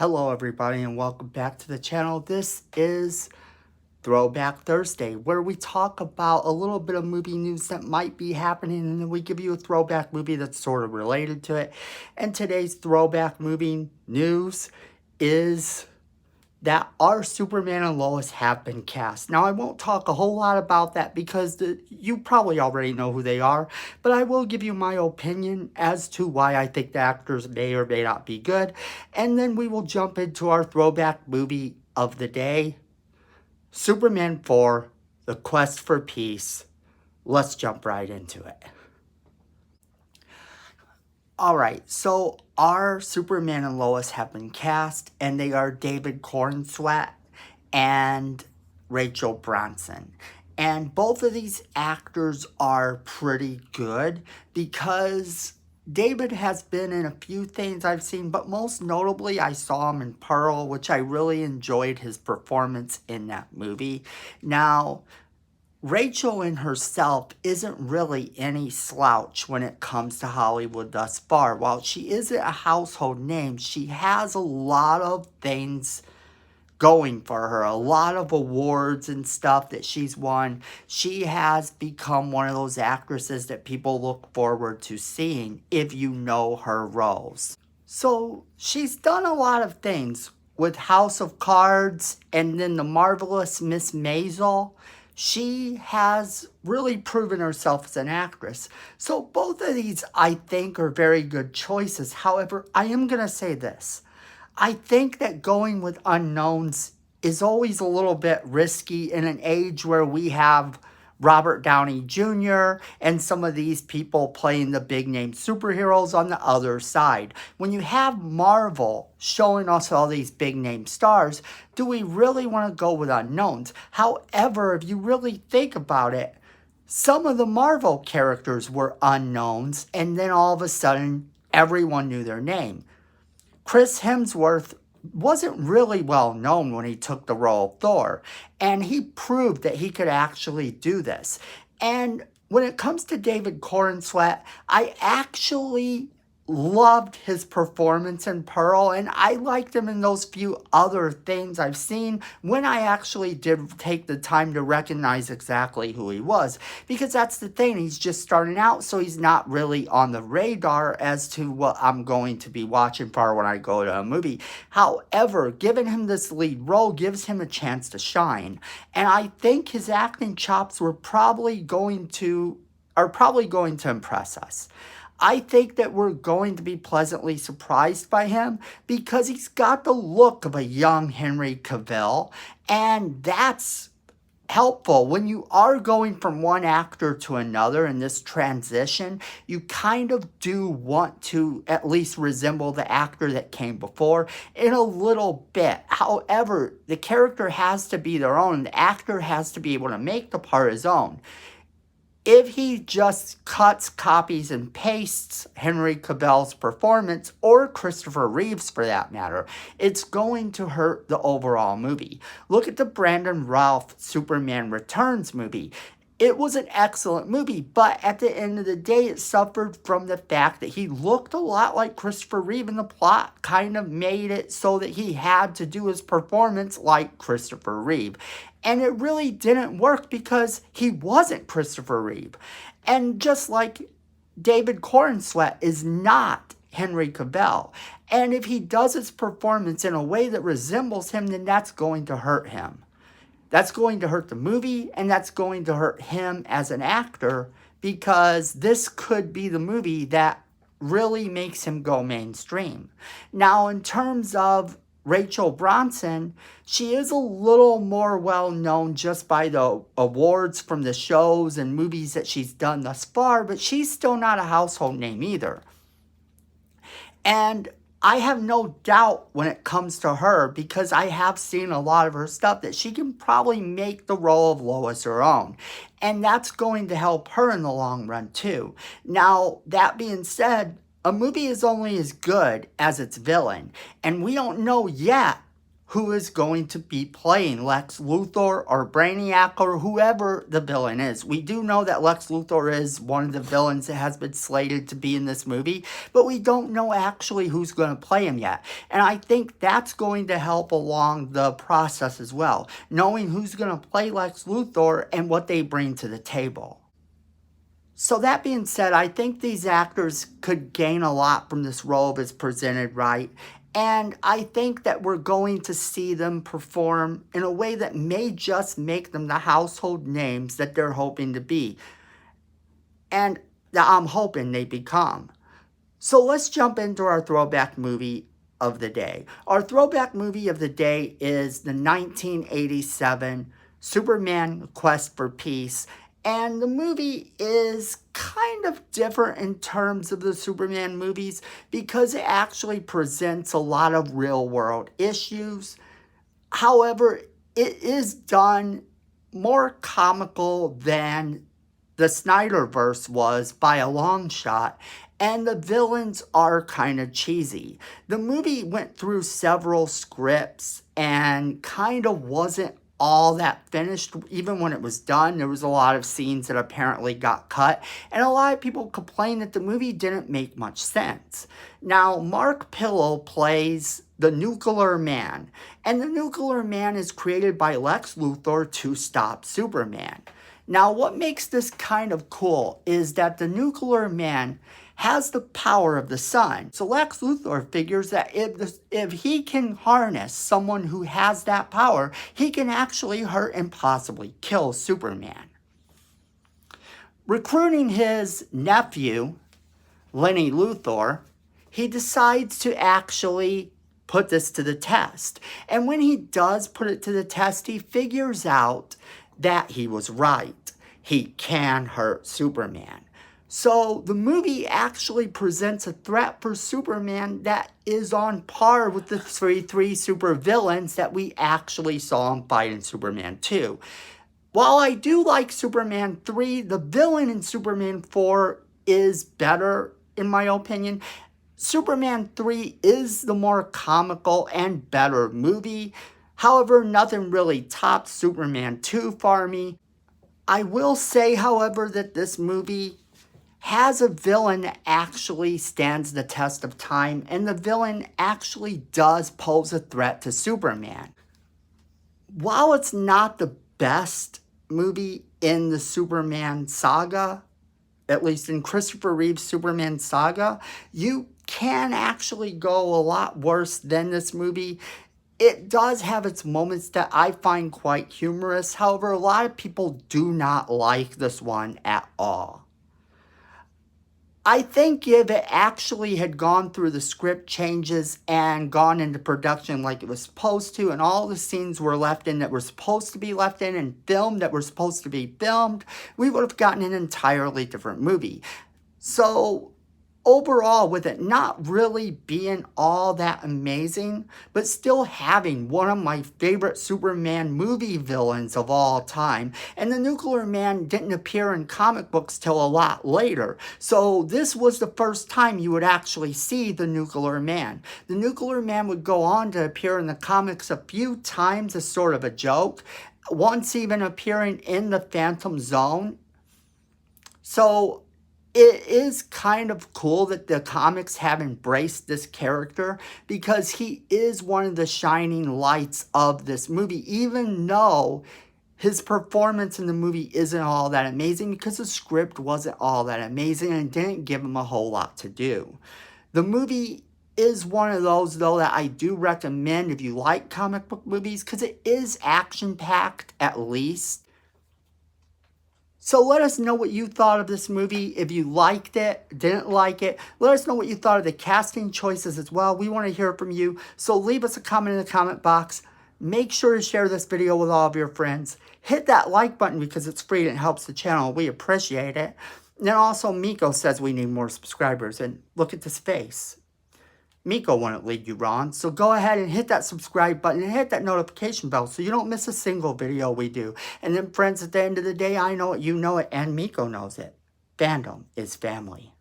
Hello everybody and welcome back to the channel. This is Throwback Thursday, where we talk about a little bit of movie news that might be happening, and then we give you a throwback movie that's sort of related to it. And today's throwback movie news is that our Superman and Lois have been cast. Now, I won't talk a whole lot about that because you probably already know who they are, but I will give you my opinion as to why I think the actors may or may not be good, and then we will jump into our throwback movie of the day, Superman 4, The Quest for Peace. Let's jump right into it. Alright, so our Superman and Lois have been cast, and they are David Corenswet and Rachel Bronson. And both of these actors are pretty good because David has been in a few things I've seen, but most notably I saw him in Pearl, which I really enjoyed his performance in that movie. Now, Rachel in herself isn't really any slouch when it comes to Hollywood thus far. While she isn't a household name, she has a lot of things going for her. A lot of awards and stuff that she's won. She has become one of those actresses that people look forward to seeing if you know her roles. So she's done a lot of things with House of Cards and then The Marvelous Miss Maisel. She has really proven herself as an actress. So both of these, I think, are very good choices. However, I am going to say this. I think that going with unknowns is always a little bit risky in an age where we have Robert Downey Jr. and some of these people playing the big name superheroes on the other side. When you have Marvel showing us all these big name stars, do we really want to go with unknowns? However, if you really think about it, some of the Marvel characters were unknowns, and then all of a sudden, everyone knew their name. Chris Hemsworth wasn't really well known when he took the role of Thor, and he proved that he could actually do this. And when it comes to David Corenswet, I actually loved his performance in Pearl, and I liked him in those few other things I've seen when I actually did take the time to recognize exactly who he was. Because that's the thing, he's just starting out, so he's not really on the radar as to what I'm going to be watching for when I go to a movie. However, giving him this lead role gives him a chance to shine. And I think his acting chops are probably going to impress us. I think that we're going to be pleasantly surprised by him because he's got the look of a young Henry Cavill, and that's helpful. When you are going from one actor to another in this transition, you kind of do want to at least resemble the actor that came before in a little bit. However, the character has to be their own. The actor has to be able to make the part his own. If he just cuts, copies, and pastes Henry Cavill's performance, or Christopher Reeves for that matter, it's going to hurt the overall movie. Look at the Brandon Routh Superman Returns movie. It was an excellent movie, but at the end of the day, it suffered from the fact that he looked a lot like Christopher Reeve, and the plot kind of made it so that he had to do his performance like Christopher Reeve. And it really didn't work because he wasn't Christopher Reeve. And just like David Corenswet is not Henry Cavill. And if he does his performance in a way that resembles him, then that's going to hurt him. That's going to hurt the movie, and that's going to hurt him as an actor, because this could be the movie that really makes him go mainstream. Now, in terms of Rachel Bronson, she is a little more well known just by the awards from the shows and movies that she's done thus far, but she's still not a household name either. And I have no doubt when it comes to her, because I have seen a lot of her stuff, that she can probably make the role of Lois her own. And that's going to help her in the long run too. Now, that being said, a movie is only as good as its villain. And we don't know yet who is going to be playing Lex Luthor or Brainiac or whoever the villain is. We do know that Lex Luthor is one of the villains that has been slated to be in this movie, but we don't know actually who's going to play him yet. And I think that's going to help along the process as well, knowing who's going to play Lex Luthor and what they bring to the table. So that being said, I think these actors could gain a lot from this role if it's presented right. And I think that we're going to see them perform in a way that may just make them the household names that they're hoping to be. And that I'm hoping they become. So let's jump into our throwback movie of the day. Our throwback movie of the day is the 1987 Superman Quest for Peace. And the movie is kind of different in terms of the Superman movies because it actually presents a lot of real world issues. However, it is done more comical than the Snyderverse was by a long shot. And the villains are kind of cheesy. The movie went through several scripts and kind of wasn't all that finished. Even when it was done, there was a lot of scenes that apparently got cut, and a lot of people complained that the movie didn't make much sense. Now, Mark Pillow plays the Nuclear Man, and the Nuclear Man is created by Lex Luthor to stop Superman. Now, what makes this kind of cool is that the Nuclear Man has the power of the sun. So Lex Luthor figures that if he can harness someone who has that power, he can actually hurt and possibly kill Superman. Recruiting his nephew, Lenny Luthor, he decides to actually put this to the test. And when he does put it to the test, he figures out that he was right. He can hurt Superman. So the movie actually presents a threat for Superman that is on par with the three supervillains that we actually saw him fight in Superman 2. While I do like Superman 3, the villain in Superman 4 is better, in my opinion. Superman 3 is the more comical and better movie. However, nothing really tops Superman 2 for me. I will say, however, that this movie has a villain that actually stands the test of time, and the villain actually does pose a threat to Superman. While it's not the best movie in the Superman saga, at least in Christopher Reeve's Superman saga, you can actually go a lot worse than this movie. It does have its moments that I find quite humorous. However, a lot of people do not like this one at all. I think if it actually had gone through the script changes and gone into production like it was supposed to, and all the scenes were left in that were supposed to be left in and filmed that were supposed to be filmed, we would have gotten an entirely different movie. So overall, with it not really being all that amazing, but still having one of my favorite Superman movie villains of all time, and the Nuclear Man didn't appear in comic books till a lot later. So this was the first time you would actually see the Nuclear Man. The Nuclear Man would go on to appear in the comics a few times as sort of a joke, once even appearing in the Phantom Zone. So it is kind of cool that the comics have embraced this character because he is one of the shining lights of this movie, even though his performance in the movie isn't all that amazing because the script wasn't all that amazing and didn't give him a whole lot to do. The movie is one of those, though, that I do recommend if you like comic book movies because it is action-packed at least. So let us know what you thought of this movie. If you liked it, didn't like it, let us know what you thought of the casting choices as well. We want to hear from you. So leave us a comment in the comment box. Make sure to share this video with all of your friends. Hit that like button because it's free and it helps the channel. We appreciate it. And then also Miko says we need more subscribers. And look at this face. Miko wouldn't lead you wrong, so go ahead and hit that subscribe button and hit that notification bell so you don't miss a single video we do. And then friends, at the end of the day, I know it, you know it, and Miko knows it. Fandom is family.